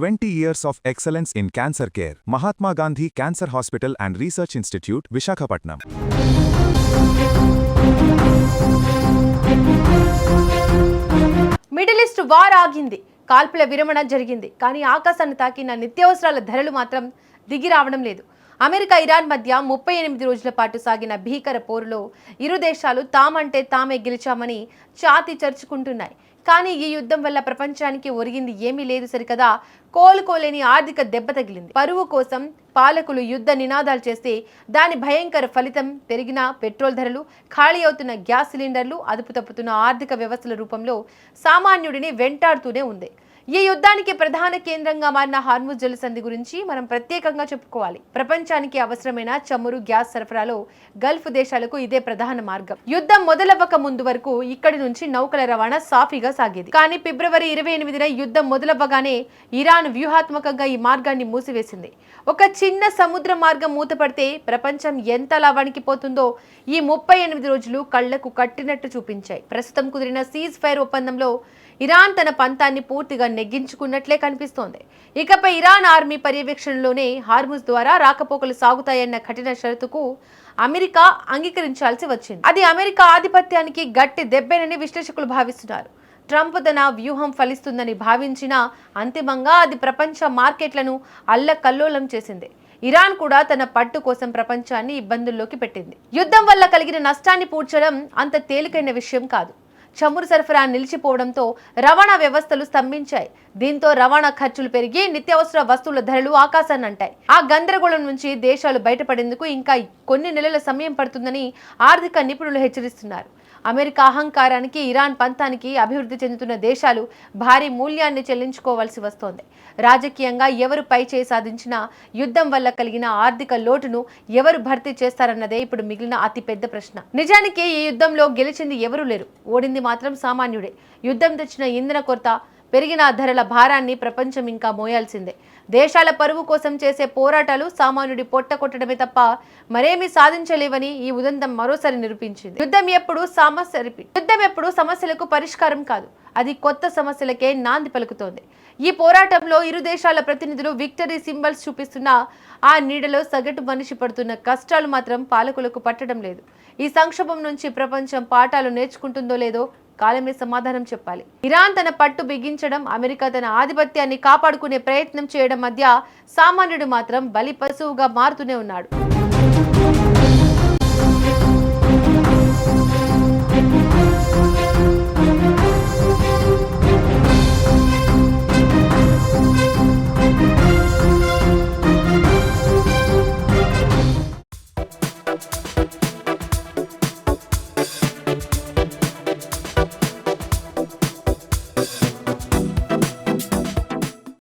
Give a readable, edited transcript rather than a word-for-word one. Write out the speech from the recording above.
20 years of excellence in cancer care. Mahatma Gandhi Cancer Hospital and Research Institute, Visakhapatnam. Middle east war ఆగింది, కాల్పుల విరమణ జరిగింది. కానీ ఆకాశాన్ని తాకిన నిత్యావసరాల ధరలు మాత్రం దిగి రావడం లేదు. అమెరికా ఇరాన్ మధ్య 38 రోజుల పాటు సాగిన భీకర పోరులో ఇరు దేశాలు తామంటే తామే గెలిచామని ఛాతీ చర్చుకుంటున్నాయి. కానీ ఈ యుద్ధం వల్ల ప్రపంచానికి ఒరిగింది ఏమీ లేదు సరికదా, కోలుకోలేని ఆర్థిక దెబ్బ తగిలింది. పరువు కోసం పాలకులు యుద్ధ నినాదాలు చేస్తే దాని భయంకర ఫలితం పెరిగిన పెట్రోల్ ధరలు, ఖాళీ అవుతున్న గ్యాస్ సిలిండర్లు, అదుపు తప్పుతున్న ఆర్థిక వ్యవస్థల రూపంలో సామాన్యుడిని వెంటాడుతూనే ఉంది. ఈ యుద్ధానికి ప్రధాన కేంద్రంగా మారిన హార్ముజ్ జలసంధి గురించి మనం ప్రత్యేకంగా చెప్పుకోవాలి. ప్రపంచానికి అవసరమైన చమురు, గ్యాస్ సరఫరాలో గల్ఫ్ దేశాలకు ఇదే ప్రధాన మార్గం. యుద్ధం మొదలవ్వక ముందు వరకు ఇక్కడి నుంచి నౌకల రవాణా సాఫీగా సాగేది. కానీ ఫిబ్రవరి 28న యుద్ధం మొదలవ్వగానే ఇరాన్ వ్యూహాత్మకంగా ఈ మార్గాన్ని మూసివేసింది. ఒక చిన్న సముద్ర మార్గం మూతపడితే ప్రపంచం ఎంతలా వణికిపోతుందో ఈ 38 రోజులు కళ్లకు కట్టినట్టు చూపించాయి. ప్రస్తుతం కుదిరిన సీజ్ ఫైర్ ఒప్పందంలో ఇరాన్ తన పంతాన్ని పూర్తిగా నెగ్గించుకున్నట్లే కనిపిస్తోంది. ఇకపై ఇరాన్ ఆర్మీ పర్యవేక్షణలోనే హార్ముజ్ ద్వారా రాకపోకలు సాగుతాయన్న కఠిన షరతుకు అమెరికా అంగీకరించాల్సి వచ్చింది. అది అమెరికా ఆధిపత్యానికి గట్టి దెబ్బేనని విశ్లేషకులు భావిస్తున్నారు. ట్రంప్ తన వ్యూహం ఫలిస్తుందని భావించినా అంతిమంగా అది ప్రపంచ మార్కెట్లను అల్లకల్లోలం చేసింది. ఇరాన్ కూడా తన పట్టు కోసం ప్రపంచాన్ని ఇబ్బందుల్లోకి పెట్టింది. యుద్ధం వల్ల కలిగిన నష్టాన్ని పూడ్చడం అంత తేలికైన విషయం కాదు. చమురు సరఫరా నిలిచిపోవడంతో రవాణా వ్యవస్థలు స్తంభించాయి. దీంతో రవాణా ఖర్చులు పెరిగి నిత్యావసర వస్తువుల ధరలు ఆకాశాన్ని అంటాయి. ఆ గందరగోళం నుంచి దేశాలు బయటపడేందుకు ఇంకా కొన్ని నెలల సమయం పడుతుందని ఆర్థిక నిపుణులు హెచ్చరిస్తున్నారు. అమెరికా అహంకారానికి, ఇరాన్ పంతానికి అభివృద్ధి చెందుతున్న దేశాలు భారీ మూల్యాన్ని చెల్లించుకోవాల్సి వస్తోంది. రాజకీయంగా ఎవరు పై చేయి సాధించినా యుద్ధం వల్ల కలిగిన ఆర్థిక లోటును ఎవరు భర్తీ చేస్తారన్నదే ఇప్పుడు మిగిలిన అతిపెద్ద ప్రశ్న. నిజానికి ఈ యుద్ధంలో గెలిచింది ఎవరూ లేరు, ఓడింది మాత్రం సామాన్యుడే. యుద్ధం తెచ్చిన ఇంధన కొరత, పెరిగిన ధరల భారాన్ని ప్రపంచం ఇంకా మోయాల్సిందే. దేశాల పరువు కోసం చేసే పోరాటాలు సామాన్యుడి పొట్ట కొట్టడమే తప్ప మరేమీ సాధించలేవని ఈ ఉదంతం మరోసారి నిరూపించింది. యుద్ధం ఎప్పుడు సమస్యలకు పరిష్కారం కాదు, అది కొత్త సమస్యలకే నాంది పలుకుతోంది. ఈ పోరాటంలో ఇరు దేశాల ప్రతినిధులు విక్టరీ సింబల్స్ చూపిస్తున్న ఆ నీడలో సగటు మనిషి పడుతున్న కష్టాలు మాత్రం పాలకులకు పట్టడం లేదు. ఈ సంక్షోభం నుంచి ప్రపంచం పాఠాలు నేర్చుకుంటుందో లేదో కాలమే సమాధానం చెప్పాలి. ఇరాన్ తన పట్టు బిగించడం, అమెరికా తన ఆధిపత్యాన్ని కాపాడుకునే ప్రయత్నం చేయడం మధ్య సామాన్యుడు మాత్రం బలి పశువుగా మారుతూనే ఉన్నాడు.